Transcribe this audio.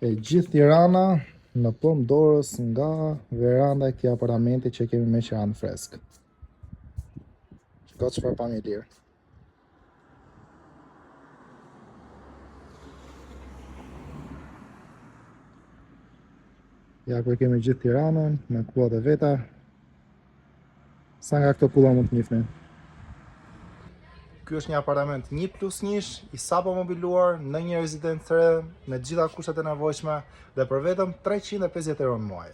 E gjithë Tirana në pëm dorës nga veranda e këtij apartamenti që kemi me qiranë freskë. Shiko çfarë pamje lirë. Ja ku e kemi gjithë Tiranën me kullat e veta. Sa nga këto kulla mund të njihni? Ky është një apartament 1+1 i sapo mobiluar në një rezidencë të re me të gjitha kushtet e nevojshme dhe për vetëm 350 euro në muaj.